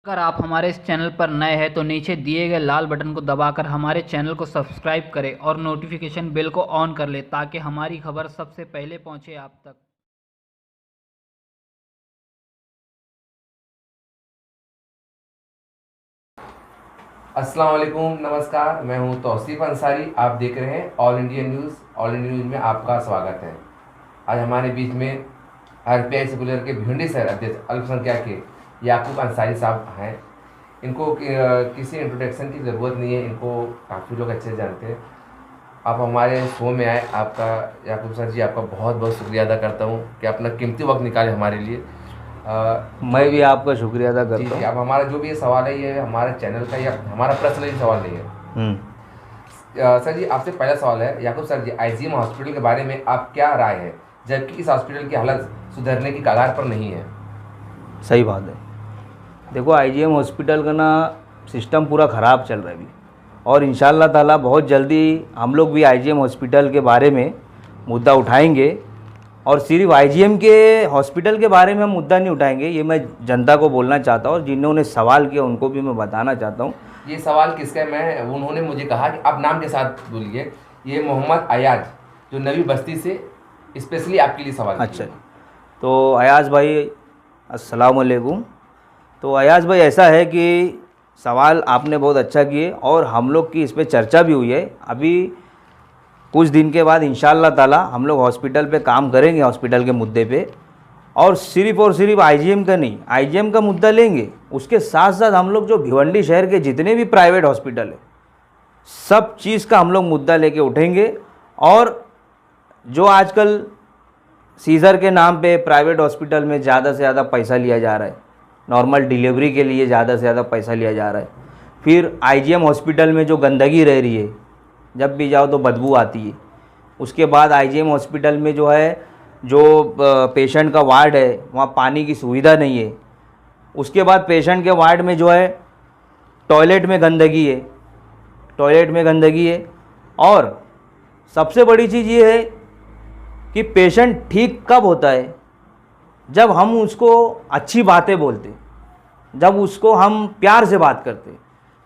अगर आप हमारे इस चैनल पर नए हैं तो नीचे दिए गए लाल बटन को दबाकर हमारे चैनल को सब्सक्राइब करें और नोटिफिकेशन बेल को ऑन कर लें ताकि हमारी खबर सबसे पहले पहुंचे आप तक। अस्सलाम वालेकुम, नमस्कार। मैं हूं तौसीफ अंसारी। आप देख रहे हैं all India news. All India news में आपका स्वागत है। आज हमारे बीच में आरपीआई सेकुलर के भिवंडी शहर अध्यक्ष अल्पसंख्यक के याकूब अंसारी साहब हैं। इनको किसी इंट्रोडक्शन की ज़रूरत नहीं है, इनको काफ़ी लोग अच्छे जानते हैं। आप हमारे शो में आए, आपका याकूब सर जी आपका बहुत बहुत शुक्रिया अदा करता हूँ कि अपना कीमती वक्त निकाले हमारे लिए। मैं भी आपका शुक्रिया अदा जी करता जी, हूँ। अब हमारा जो भी ये सवाल है ये हमारे चैनल का या हमारा पर्सनली सवाल नहीं है। सर जी, आपसे पहला सवाल है याकूब सर जी, आईजीएम हॉस्पिटल के बारे में आप क्या राय है, जबकि इस हॉस्पिटल की हालत सुधरने की कगार पर नहीं है? सही बात है। देखो, आईजीएम हॉस्पिटल का ना सिस्टम पूरा ख़राब चल रहा है अभी, और इंशाल्लाह ताला बहुत जल्दी हम लोग भी आईजीएम हॉस्पिटल के बारे में मुद्दा उठाएंगे। और सिर्फ आईजीएम के हॉस्पिटल के बारे में हम मुद्दा नहीं उठाएंगे, ये मैं जनता को बोलना चाहता हूँ, और जिन्होंने सवाल किया उनको भी मैं बताना चाहता हूँ। ये सवाल किसका है? उन्होंने मुझे कहा कि आप नाम के साथ बोलिए। ये मोहम्मद अयाज, जो नवी बस्ती से स्पेशली आपके लिए सवाल अच्छा, तो अयाज भाई अस्सलाम वालेकुम। तो अयाज भाई, ऐसा है कि सवाल आपने बहुत अच्छा किए और हम लोग की इस पर चर्चा भी हुई है। अभी कुछ दिन के बाद इंशाल्लाह ताला हम लोग हॉस्पिटल पे काम करेंगे, हॉस्पिटल के मुद्दे पे। और सिर्फ आईजीएम का नहीं, आईजीएम का मुद्दा लेंगे, उसके साथ साथ हम लोग जो भिवंडी शहर के जितने भी प्राइवेट हॉस्पिटल है सब चीज़ का हम लोग मुद्दा लेके उठेंगे। और जो आजकल सीज़र के नाम पे प्राइवेट हॉस्पिटल में ज़्यादा से ज़्यादा पैसा लिया जा रहा है, नॉर्मल डिलीवरी के लिए ज़्यादा से ज़्यादा पैसा लिया जा रहा है। फिर आईजीएम हॉस्पिटल में जो गंदगी रह रही है, जब भी जाओ तो बदबू आती है। उसके बाद आईजीएम हॉस्पिटल में जो है, जो पेशेंट का वार्ड है वहाँ पानी की सुविधा नहीं है। उसके बाद पेशेंट के वार्ड में जो है टॉयलेट में गंदगी है, टॉयलेट में गंदगी है। और सबसे बड़ी चीज़ ये है कि पेशेंट ठीक कब होता है, जब हम उसको अच्छी बातें बोलते, जब उसको हम प्यार से बात करते,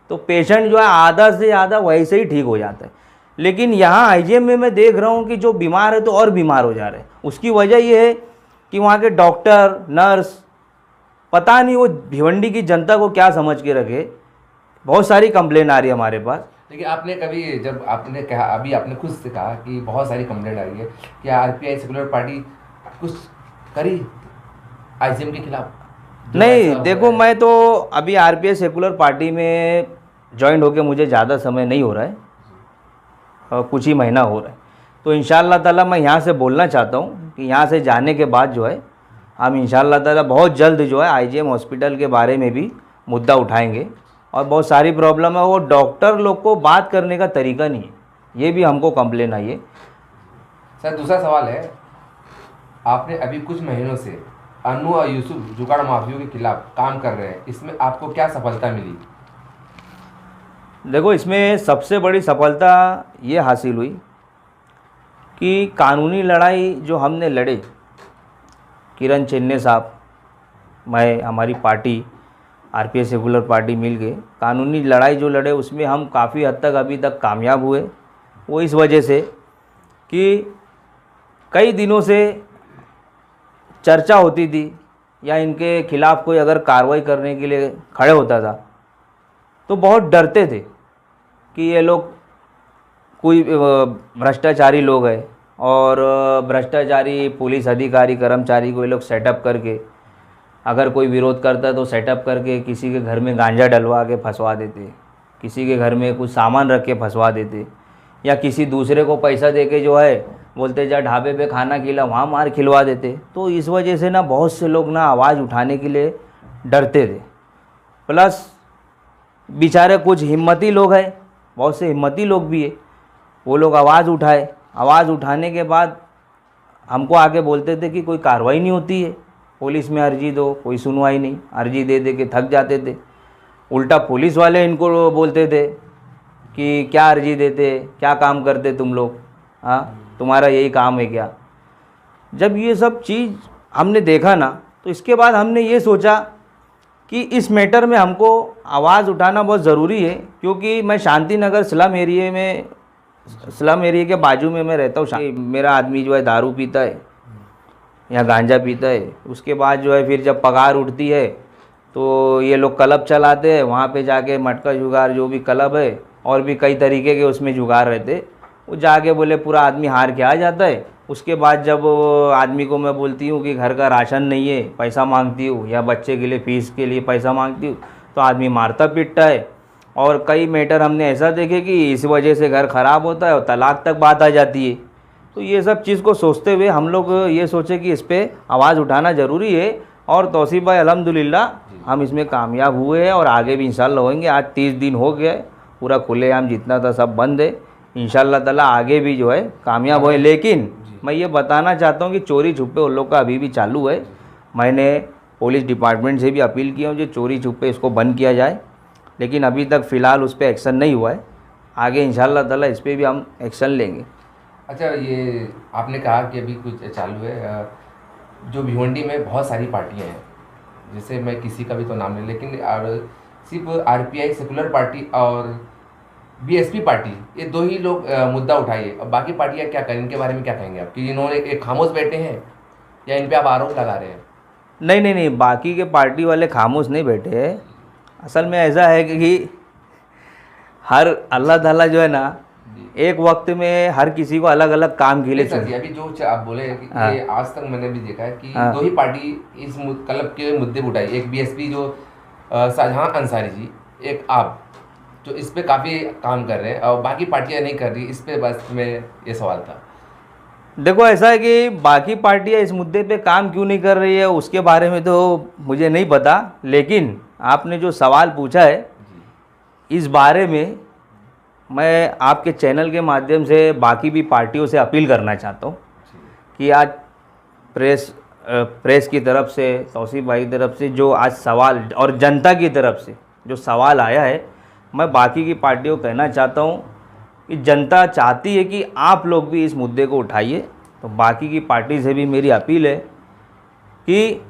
तो पेशेंट जो है आधा से ज़्यादा वैसे ही ठीक हो जाता है। लेकिन यहाँ आईजीएम में मैं देख रहा हूँ कि जो बीमार है तो और बीमार हो जा रहे हैं। उसकी वजह ये है कि वहाँ के डॉक्टर नर्स, पता नहीं वो भिवंडी की जनता को क्या समझ के रखे। बहुत सारी कंप्लेन आ रही है हमारे पास। देखिए, आपने कभी, जब आपने कहा, अभी आपने खुद से कहा कि बहुत सारी कंप्लेंट आई है, क्या आरपीआई सेकुलर पार्टी कुछ करी आईजीएम के खिलाफ? नहीं, देखो, मैं तो अभी आरपीआई सेकुलर पार्टी में ज्वाइन होके मुझे ज़्यादा समय नहीं हो रहा है, कुछ ही महीना हो रहा है। तो इंशाल्लाह ताला मैं यहाँ से बोलना चाहता हूँ कि यहाँ से जाने के बाद जो है हम इंशाल्लाह ताला बहुत जल्द जो है आईजीएम हॉस्पिटल के बारे में भी मुद्दा उठाएंगे। और बहुत सारी प्रॉब्लम है, वो डॉक्टर लोग को बात करने का तरीका नहीं है, ये भी हमको कंप्लेन आई है। सर, दूसरा सवाल है, आपने अभी कुछ महीनों से अनु और यूसुफ जुगाड़ माफियों के खिलाफ काम कर रहे हैं, इसमें आपको क्या सफलता मिली? देखो, इसमें सबसे बड़ी सफलता ये हासिल हुई कि कानूनी लड़ाई जो हमने लड़े, किरण चेन्ने साहब, मैं, हमारी पार्टी आरपीआई सेकुलर पार्टी मिल के कानूनी लड़ाई जो लड़े, उसमें हम काफ़ी हद तक अभी तक कामयाब हुए। वो इस वजह से कि कई दिनों से चर्चा होती थी, या इनके खिलाफ़ कोई अगर कार्रवाई करने के लिए खड़े होता था तो बहुत डरते थे कि ये लोग कोई भ्रष्टाचारी लोग हैं, और भ्रष्टाचारी पुलिस अधिकारी कर्मचारी को ये लोग सेटअप करके, अगर कोई विरोध करता है तो सेटअप करके किसी के घर में गांजा डलवा के फंसवा देते, किसी के घर में कुछ सामान रख के फंसवा देते, या किसी दूसरे को पैसा दे के जो है बोलते जा ढाबे पे खाना खिला, वहाँ मार खिलवा देते। तो इस वजह से ना बहुत से लोग ना आवाज़ उठाने के लिए डरते थे। प्लस बेचारे कुछ हिम्मती लोग हैं, बहुत से हिम्मती लोग भी है, वो लोग आवाज़ उठाए। आवाज़ उठाने के बाद हमको आके बोलते थे कि कोई कार्रवाई नहीं होती है, पुलिस में अर्जी दो, कोई सुनवाई नहीं, अर्जी दे दे के थक जाते थे। उल्टा पुलिस वाले इनको बोलते थे कि क्या अर्जी देते, क्या काम करते तुम लोग, हाँ तुम्हारा यही काम है क्या। जब ये सब चीज़ हमने देखा ना, तो इसके बाद हमने ये सोचा कि इस मैटर में हमको आवाज़ उठाना बहुत ज़रूरी है, क्योंकि मैं शांति नगर स्लम एरिया के बाजू में मैं रहता हूँ। मेरा आदमी जो है दारू पीता है या गांजा पीता है, उसके बाद जो है फिर जब पगार उठती है तो ये लोग क्लब चलाते हैं, वहाँ पे जाके मटका जुगाड़ जो भी क्लब है और भी कई तरीके के उसमें जुगाड़ रहते, वो जाके बोले पूरा आदमी हार के आ जाता है। उसके बाद जब आदमी को मैं बोलती हूँ कि घर का राशन नहीं है, पैसा मांगती हूँ, या बच्चे के लिए फ़ीस के लिए पैसा मांगती हूँ, तो आदमी मारता पीटता है। और कई मैटर हमने ऐसा देखे कि इस वजह से घर ख़राब होता है और तलाक तक बात आ जाती है। तो ये सब चीज़ को सोचते हुए हम लोग ये सोचे कि इस पर आवाज़ उठाना ज़रूरी है। और तौसीफ़ भाई अल्हम्दुलिल्लाह हम इसमें कामयाब हुए हैं और आगे भी इंशाल्लाह होंगे। आज 30 दिन हो गया, पूरा खुलेआम जितना था सब बंद है। इंशाल्लाह ताला आगे भी जो है कामयाब होए। लेकिन मैं ये बताना चाहता हूँ कि चोरी छुपे उन लोग का अभी भी चालू है। मैंने पुलिस डिपार्टमेंट से भी अपील की है जो चोरी छुपे इसको बंद किया जाए, लेकिन अभी तक फ़िलहाल उस पर एक्शन नहीं हुआ है। आगे इंशाल्लाह ताला इस पर भी हम एक्शन लेंगे। अच्छा, ये आपने कहा कि अभी कुछ चालू है, जो भिवंडी में बहुत सारी पार्टियां हैं, जैसे मैं किसी का भी तो नाम नहीं, लेकिन सिर्फ आरपीआई सेकुलर पार्टी और बीएसपी पार्टी, ये दो ही लोग मुद्दा उठाइए। अब बाकी पार्टियां क्या करें, इनके बारे में क्या कहेंगे आप कि इन्होंने एक खामोश बैठे हैं या इन पे आप आरोप लगा रहे हैं? नहीं, बाकी के पार्टी वाले खामोश नहीं बैठे हैं। असल में ऐसा है कि हर अल्लाह ताला जो है ना, एक वक्त में हर किसी को अलग अलग काम के लिए सर जी, अभी जो आप बोले कि ये आज तक मैंने भी देखा है कि हाँ। दो ही पार्टी इस क्लब के मुद्दे पर उठाई, एक बीएसपी जो शाहजहां अंसारी जी, एक आप जो इस पे काफ़ी काम कर रहे हैं और बाकी पार्टियां नहीं कर रही, इस पे बस में ये सवाल था। देखो ऐसा है कि बाकी पार्टियां इस मुद्दे पे काम क्यों नहीं कर रही है उसके बारे में तो मुझे नहीं पता, लेकिन आपने जो सवाल पूछा है इस बारे में मैं आपके चैनल के माध्यम से बाकी भी पार्टियों से अपील करना चाहता हूँ कि आज प्रेस की तरफ से, तौसीफ़ भाई की तरफ से जो आज सवाल और जनता की तरफ से जो सवाल आया है, मैं बाकी की पार्टियों को कहना चाहता हूँ कि जनता चाहती है कि आप लोग भी इस मुद्दे को उठाइए। तो बाकी की पार्टी से भी मेरी अपील है कि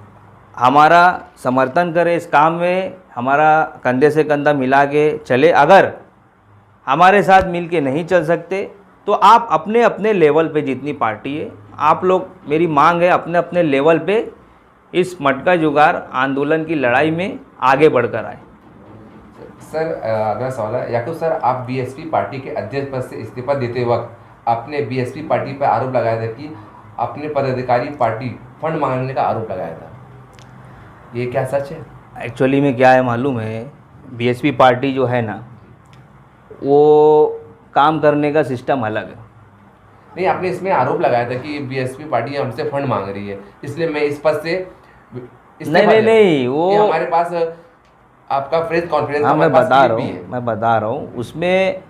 हमारा समर्थन करें इस काम में, हमारा कंधे से कंधा मिला के चले। अगर हमारे साथ मिल के नहीं चल सकते तो आप अपने अपने लेवल पे, जितनी पार्टी है आप लोग, मेरी मांग है अपने अपने लेवल पे इस मटका जुगाड़ आंदोलन की लड़ाई में आगे बढ़कर आए। सर अगला सवाल है, याकूब सर, आप बीएसपी पार्टी के अध्यक्ष पद से इस्तीफा देते वक्त आपने बीएसपी पार्टी पर आरोप लगाया था कि अपने पदाधिकारी पार्टी फंड मांगने का आरोप लगाया था, ये क्या सच है? एक्चुअली में क्या है मालूम है, बीएसपी पार्टी जो है ना, वो काम करने का सिस्टम अलग है। नहीं, आपने इसमें आरोप लगाया था कि बीएसपी पार्टी हमसे फंड मांग रही है, इसलिए मैं इस पद से नहीं, वो हमारे पास आपका प्रेस कॉन्फ्रेंस, हाँ मैं बता रहा हूँ उसमें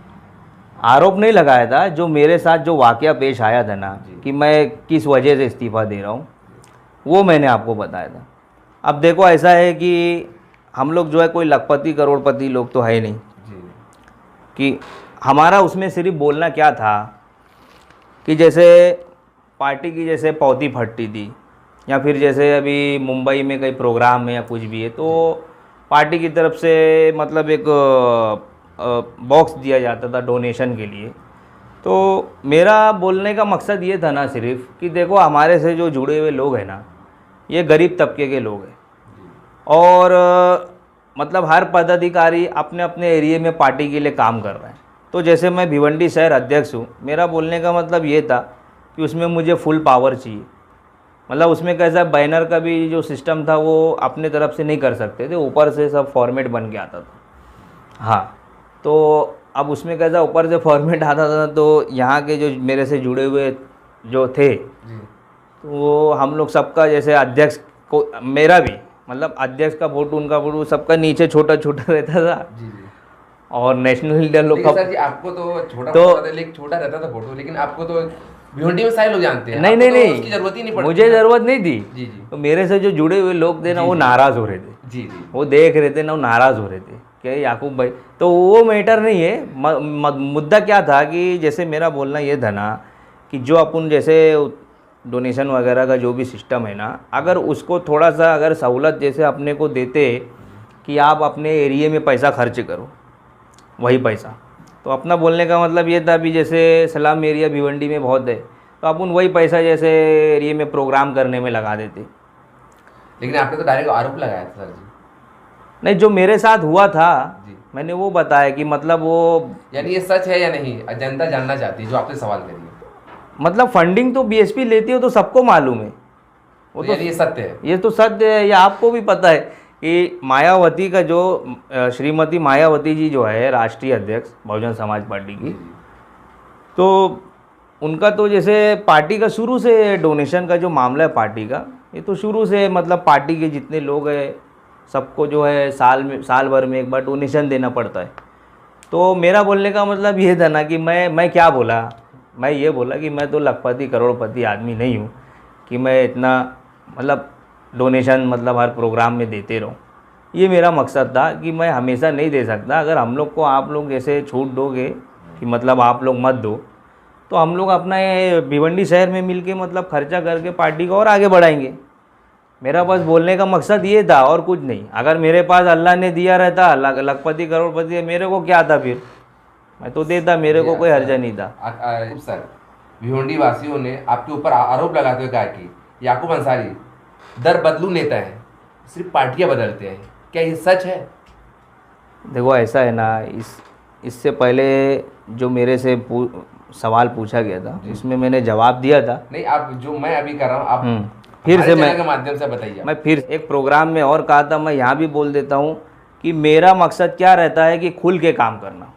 आरोप नहीं लगाया था। जो मेरे साथ जो वाकया पेश आया था ना कि मैं किस वजह से इस्तीफ़ा दे रहा हूँ, वो मैंने आपको बताया था। अब देखो ऐसा है कि हम लोग जो है कोई लखपति करोड़पति लोग तो है नहीं कि हमारा उसमें सिर्फ बोलना क्या था कि जैसे पार्टी की जैसे पौती फटती थी, या फिर जैसे अभी मुंबई में कई प्रोग्राम है या कुछ भी है, तो पार्टी की तरफ से मतलब एक बॉक्स दिया जाता था डोनेशन के लिए। तो मेरा बोलने का मकसद ये था ना सिर्फ कि देखो हमारे से जो जुड़े हुए लोग हैं ना, ये गरीब तबके के लोग हैं और मतलब हर पदाधिकारी अपने अपने एरिया में पार्टी के लिए काम कर रहे हैं। तो जैसे मैं भिवंडी शहर अध्यक्ष हूँ, मेरा बोलने का मतलब ये था कि उसमें मुझे फुल पावर चाहिए। मतलब उसमें कैसा बैनर का भी जो सिस्टम था वो अपने तरफ से नहीं कर सकते थे, ऊपर से सब फॉर्मेट बन के आता था। हाँ, तो अब उसमें कैसा ऊपर से फॉर्मेट आता था, तो यहाँ के जो मेरे से जुड़े हुए जो थे तो वो हम लोग सबका जैसे अध्यक्ष को, मेरा भी मतलब अध्यक्ष का फोटो, उनका फोटो, सबका नीचे छोटा छोटा रहता था। और नेशनल लीडर लोग सर जी, आपको तो छोटा रहता था फोटो, लेकिन आपको तो भिवंडी में सारे लोग जानते हैं। नहीं, उसकी जरूरत ही नहीं पड़ती, मुझे ज़रूरत नहीं थी। जी। तो मेरे से जो जुड़े हुए लोग थे ना, वो नाराज़ हो रहे थे। जी। वो देख रहे थे ना, वो नाराज़ हो रहे थे कि याकूब भाई, तो वो मैटर नहीं है। मुद्दा क्या था कि जैसे मेरा बोलना ये था ना कि जो अपन जैसे डोनेशन वगैरह का जो भी सिस्टम है ना, अगर उसको थोड़ा सा अगर सहूलत जैसे अपने को देते कि आप अपने एरिया में पैसा खर्च करो, वही पैसा। तो अपना बोलने का मतलब ये था, अभी जैसे सलाम एरिया भिवंडी में बहुत है, तो अपन वही पैसा जैसे एरिया में प्रोग्राम करने में लगा देते। लेकिन आपने तो डायरेक्ट आरोप लगाया था सर जी। नहीं, जो मेरे साथ हुआ था जी। मैंने वो बताया कि मतलब वो, यानी ये सच है या नहीं, जनता जानना चाहती है जो आपसे सवाल करिए। मतलब फंडिंग तो बीएसपी लेती हो तो सबको मालूम है, वो तो तो यानी ये सत्य है। ये तो सत्य है, ये आपको भी पता है कि मायावती का जो श्रीमती मायावती जी जो है राष्ट्रीय अध्यक्ष बहुजन समाज पार्टी की, तो उनका तो जैसे पार्टी का शुरू से डोनेशन का जो मामला है पार्टी का, ये तो शुरू से मतलब पार्टी के जितने लोग हैं सबको जो है साल भर में एक बार डोनेशन देना पड़ता है। तो मेरा बोलने का मतलब ये था ना कि मैं क्या बोला, मैं ये बोला कि मैं तो लखपति करोड़पति आदमी नहीं हूँ कि मैं इतना मतलब डोनेशन मतलब हर प्रोग्राम में देते रहूँ। ये मेरा मकसद था कि मैं हमेशा नहीं दे सकता। अगर हम लोग को आप लोग जैसे छूट दोगे कि मतलब आप लोग मत दो, तो हम लोग अपना ये भिवंडी शहर में मिलके मतलब खर्चा करके पार्टी को और आगे बढ़ाएंगे। मेरा बस बोलने का मकसद ये था और कुछ नहीं। अगर मेरे पास अल्लाह ने दिया रहता, लखपति करोड़पति, मेरे को क्या था फिर, मैं तो देता, मेरे को कोई हर्जा नहीं था। सर, भिवंडी वासियों ने आपके ऊपर आरोप लगाते हुए कहा कि याकूब अंसारी दर बदलू नेता है, सिर्फ पार्टियां बदलते हैं, क्या ये सच है? देखो ऐसा है ना, इससे पहले जो मेरे से सवाल पूछा गया था इसमें मैंने जवाब दिया था। नहीं, आप जो मैं अभी कर रहा हूँ आप फिर से मैं के माध्यम से बताइए। मैं फिर एक प्रोग्राम में और कहा था, मैं यहाँ भी बोल देता हूँ कि मेरा मकसद क्या रहता है कि खुल के काम करना,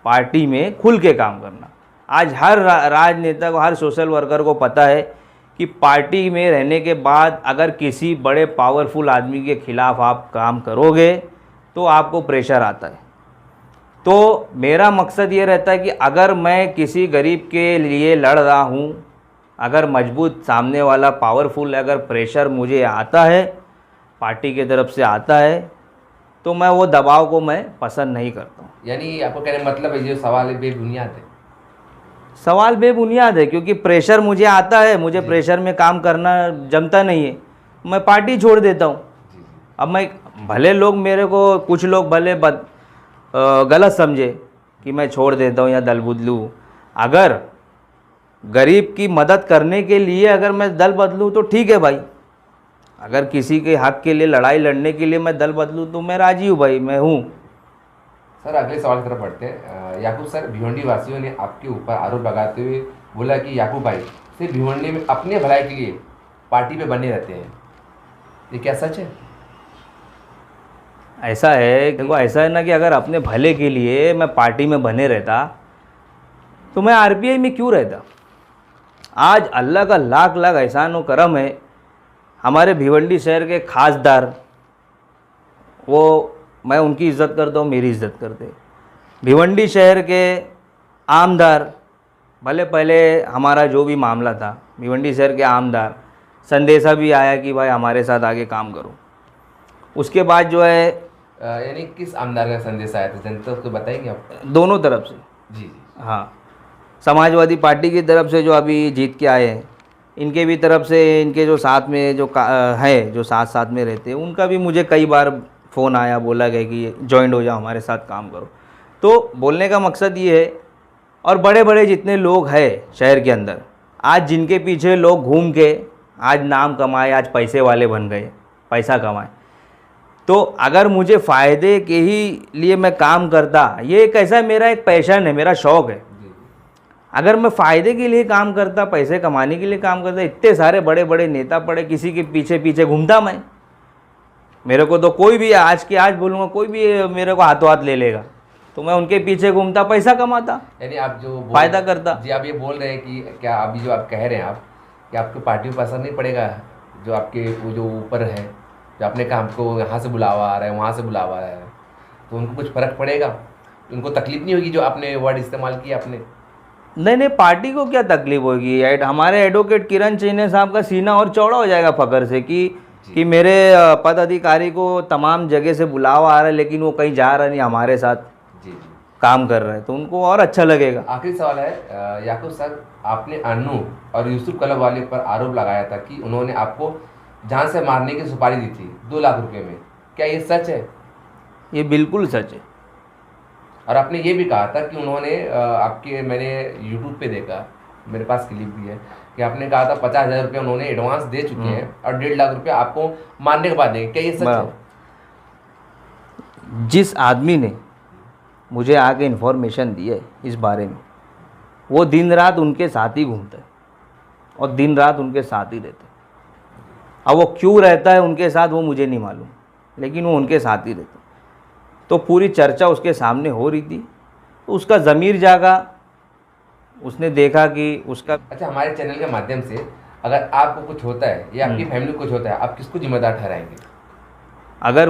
पार्टी में खुल के काम करना। आज हर राजनेता को, हर सोशल वर्कर को पता है कि पार्टी में रहने के बाद अगर किसी बड़े पावरफुल आदमी के खिलाफ आप काम करोगे तो आपको प्रेशर आता है। तो मेरा मकसद ये रहता है कि अगर मैं किसी गरीब के लिए लड़ रहा हूँ, अगर मजबूत सामने वाला पावरफुल, अगर प्रेशर मुझे आता है, पार्टी की तरफ से आता है, तो मैं वो दबाव को मैं पसंद नहीं करता हूँ। यानी आपको कहने मतलब है ये सवाल है बेबुनियाद है? सवाल बेबुनियाद है क्योंकि प्रेशर मुझे आता है, मुझे प्रेशर में काम करना जमता नहीं है, मैं पार्टी छोड़ देता हूँ। अब मैं भले लोग मेरे को, कुछ लोग भले गलत समझे कि मैं छोड़ देता हूँ या दल बदलूँ। अगर गरीब की मदद करने के लिए अगर मैं दल बदलूँ तो ठीक है भाई, अगर किसी के हक के लिए लड़ाई लड़ने के लिए मैं दल बदलूँ तो मैं राजी हूँ भाई, मैं हूँ। सर अगले सवाल की तरफ बढ़ते हैं। याकूब सर, भिवंडी वासियों ने आपके ऊपर आरोप लगाते हुए बोला कि याकूब भाई सिर्फ भिवंडी में अपने भलाई के लिए पार्टी में बने रहते हैं, ये क्या सच है? ऐसा है, देखो ऐसा है ना कि अगर अपने भले के लिए मैं पार्टी में बने रहता तो मैं आरपीआई में क्यों रहता। आज अल्लाह का लाख लाख एहसान व करम है, हमारे भिवंडी शहर के खासदार, वो मैं उनकी इज़्ज़त करता हूँ, मेरी इज़्ज़त करते। भिवंडी शहर के आमदार, भले पहले हमारा जो भी मामला था, भिवंडी शहर के आमदार संदेशा भी आया कि भाई हमारे साथ आगे काम करो। उसके बाद जो है यानी किस आमदार का संदेश आया था, जनता को बताएंगे आप? दोनों तरफ से। जी जी। हाँ, समाजवादी पार्टी की तरफ से जो अभी जीत के आए हैं, इनके भी तरफ से, इनके जो साथ में जो है, जो साथ में रहते हैं, उनका भी मुझे कई बार फ़ोन आया, बोला गया कि जॉइंट हो जाओ, हमारे साथ काम करो। तो बोलने का मकसद ये है, और बड़े बड़े जितने लोग हैं शहर के अंदर, आज जिनके पीछे लोग घूम के आज नाम कमाए, आज पैसे वाले बन गए, पैसा कमाए, तो अगर मुझे फ़ायदे के ही लिए मैं काम करता, ये एक ऐसा मेरा एक पैशन है, मेरा शौक़ है। अगर मैं फ़ायदे के लिए काम करता, पैसे कमाने के लिए काम करता, इतने सारे बड़े बड़े नेता पड़े, किसी के पीछे पीछे घूमता मैं, मेरे को तो कोई भी आज के आज बोलूँगा, कोई भी मेरे को हाथों हाथ ले लेगा, तो मैं उनके पीछे घूमता, पैसा कमाता, यानी आप जो फ़ायदा करता। जी, आप ये बोल रहे हैं कि क्या अभी जो आप कह रहे हैं आप कि आपको पार्टी में असर नहीं पड़ेगा, जो आपके वो जो ऊपर है, जो आपने कहा हमको यहाँ से बुलावा आ रहा है, वहाँ से बुलावा आ रहा है, तो उनको कुछ फ़र्क पड़ेगा? उनको तकलीफ नहीं होगी जो आपने वर्ड इस्तेमाल किया आपने? नहीं, पार्टी को क्या तकलीफ होगी। हमारे एडवोकेट किरण चीने साहब का सीना और चौड़ा हो जाएगा फ़ख्र से कि मेरे पद अधिकारी को तमाम जगह से बुलावा आ रहा है, लेकिन वो कहीं जा रहा नहीं, हमारे साथ जी काम कर रहे हैं, तो उनको और अच्छा लगेगा। आखिरी सवाल है याकूब सर, आपने अन्नू और यूसुफ कलवाले पर आरोप लगाया था कि उन्होंने आपको जान से मारने की सुपारी दी थी 2 लाख रुपए में, क्या ये सच है? ये बिल्कुल सच है। और आपने ये भी कहा था कि उन्होंने आपके, मैंने यूट्यूब पे देखा, मेरे पास क्लिप भी है, कि आपने कहा था 50,000 रुपये उन्होंने एडवांस दे चुके हैं और 1.5 लाख रुपये आपको मारने के बाद देंगे। क्या ये सच है? जिस आदमी ने मुझे आके इन्फॉर्मेशन दी है इस बारे में, वो दिन रात उनके साथ ही घूमता है और दिन रात उनके साथ ही रहता है। अब वो क्यों रहता है उनके साथ वो मुझे नहीं मालूम, लेकिन वो उनके साथ ही रहता है। तो पूरी चर्चा उसके सामने हो रही थी, तो उसका ज़मीर जागा, उसने देखा कि उसका। अच्छा, हमारे चैनल के माध्यम से अगर आपको कुछ होता है या आपकी फैमिली को कुछ होता है, आप किसको जिम्मेदार ठहराएंगे? अगर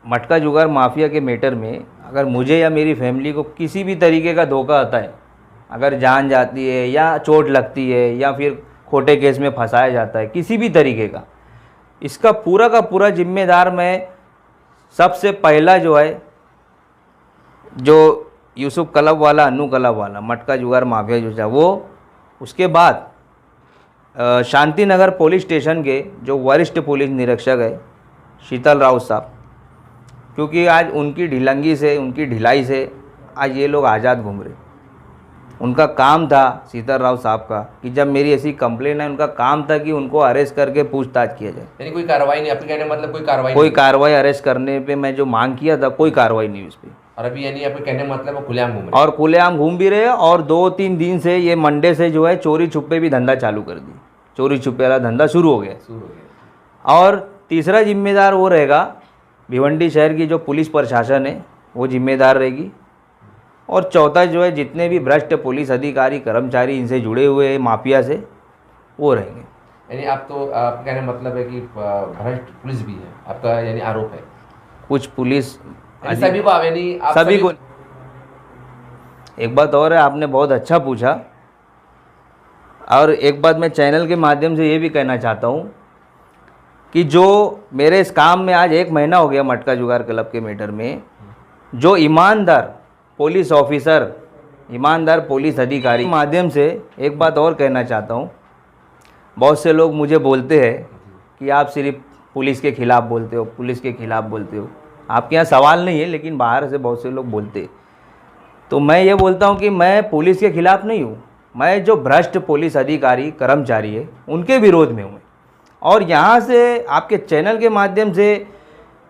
मटका जुगार माफिया के मैटर में अगर मुझे या मेरी फैमिली को किसी भी तरीके का धोखा आता है, अगर जान जाती है या चोट लगती है या फिर खोटे केस में फंसाया जाता है किसी भी तरीके का, इसका पूरा का पूरा जिम्मेदार मैं सबसे पहला जो है, जो यूसुफ क्लब वाला, अन्नू क्लब वाला, मटका जुगार माफिया जो है वो, उसके बाद शांति नगर पुलिस स्टेशन के जो वरिष्ठ पुलिस निरीक्षक है शीतल राउत साहब, क्योंकि आज उनकी ढिलंगी से, उनकी ढिलाई से आज ये लोग आज़ाद घूम रहे। उनका काम था, शीतल राउत साहब का, कि जब मेरी ऐसी कंप्लेन है, उनका काम था कि उनको अरेस्ट करके पूछताछ किया जाए। यानी कोई कार्रवाई नहीं, आपके कहने का मतलब कोई कार्रवाई अरेस्ट करने पे मैं जो मांग किया था, कोई कार्रवाई नहीं उस पर। और अभी यानी आपके कहने का मतलब वो खुलेआम घूम रहे और खुलेआम घूम भी रहे। और 2-3 दिन से ये मंडे से जो है चोरी छुपे भी धंधा चालू कर दी, चोरी छुपे वाला धंधा शुरू हो गया। और तीसरा जिम्मेदार वो रहेगा, भिवंडी शहर की जो पुलिस प्रशासन है वो जिम्मेदार रहेगी। और चौथा जो है, जितने भी भ्रष्ट पुलिस अधिकारी कर्मचारी इनसे जुड़े हुए हैं माफिया से, वो रहेंगे। यानी आप तो, आपका कहने का मतलब है कि भ्रष्ट पुलिस भी है आपका, यानी आरोप है कुछ पुलिस सभी को, यानी आप सभी को। एक बात और है, आपने बहुत अच्छा पूछा, और एक बात मैं चैनल के माध्यम से ये भी कहना चाहता हूँ कि जो मेरे इस काम में आज 1 महीना हो गया मटका जुगार क्लब के मैटर में, जो ईमानदार पुलिस ऑफिसर, ईमानदार पुलिस अधिकारी माध्यम से एक बात और कहना चाहता हूँ। बहुत से लोग मुझे बोलते हैं कि आप सिर्फ पुलिस के खिलाफ़ बोलते हो, पुलिस के खिलाफ़ बोलते हो। आपके यहाँ सवाल नहीं है, लेकिन बाहर से बहुत से लोग बोलते हैं। तो मैं ये बोलता हूँ कि मैं पुलिस के खिलाफ़ नहीं हूँ, मैं जो भ्रष्ट पुलिस अधिकारी कर्मचारी है उनके विरोध में हूँ। और यहाँ से आपके चैनल के माध्यम से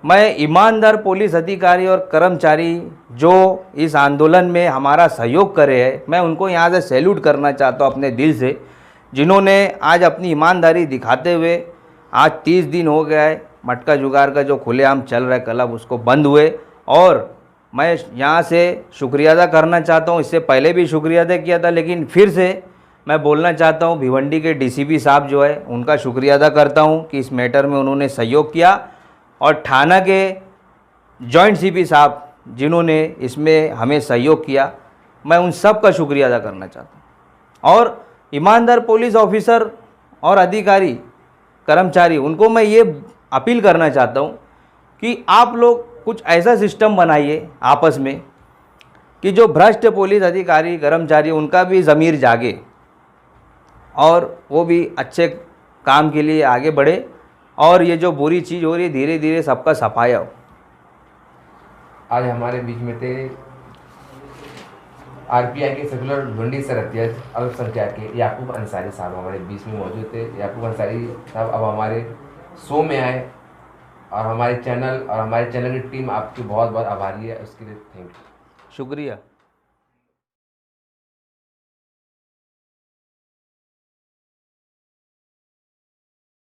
मैं ईमानदार पुलिस अधिकारी और कर्मचारी जो इस आंदोलन में हमारा सहयोग करे हैं, मैं उनको यहाँ से सैल्यूट करना चाहता हूँ अपने दिल से, जिन्होंने आज अपनी ईमानदारी दिखाते हुए, आज 30 दिन हो गया है मटका जुगार का जो खुलेआम चल रहा है क्लब, उसको बंद हुए। और मैं यहाँ से शुक्रिया अदा करना चाहता हूँ, इससे पहले भी शुक्रिया अदा किया था, लेकिन फिर से मैं बोलना चाहता हूँ भिवंडी के डीसीपी साहब जो है उनका शुक्रिया अदा करता हूँ कि इस मैटर में उन्होंने सहयोग किया। और थाना के जॉइंट सीपी साहब जिन्होंने इसमें हमें सहयोग किया, मैं उन सब का शुक्रिया अदा करना चाहता हूँ। और ईमानदार पुलिस ऑफिसर और अधिकारी कर्मचारी, उनको मैं ये अपील करना चाहता हूँ कि आप लोग कुछ ऐसा सिस्टम बनाइए आपस में कि जो भ्रष्ट पुलिस अधिकारी कर्मचारी, उनका भी ज़मीर जागे और वो भी अच्छे काम के लिए आगे बढ़े, और ये जो बुरी चीज़ हो रही है धीरे धीरे सबका सफाया हो। आज हमारे बीच में थे आरपीआई के सर्कुलर भिवंडी सर अध्यक्ष अल्पसंख्यक के याकूब अंसारी साहब हमारे बीच में मौजूद थे। याकूब अंसारी साहब अब हमारे शो में आए, और हमारे चैनल की टीम आपकी बहुत बहुत आभारी है, उसके लिए थैंक यू, शुक्रिया।